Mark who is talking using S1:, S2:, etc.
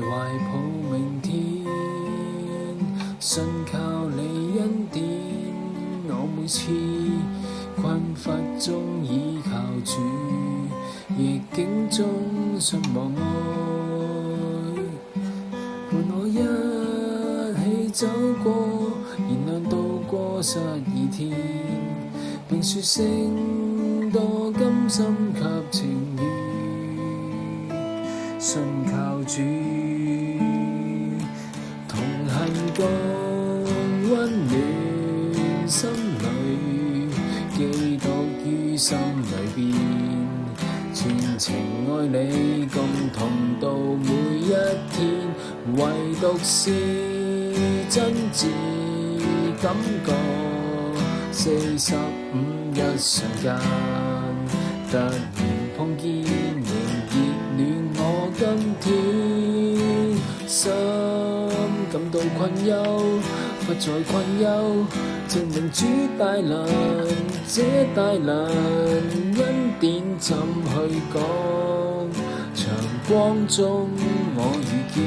S1: 懷抱明天，信靠你恩典。我每次困乏中倚靠主，逆境中信望愛，伴我一起走過燃亮度過12天，並說聲多甘心及情願，信靠主同行共溫暖，心裏基督於心裏邊，全情愛你共同度每一天，唯獨是真摯感覺45日相間，突然碰見仍熱暖我今天，心感到困憂，不再困憂，證明主大能，這大能恩典怎去講？長光中我遇見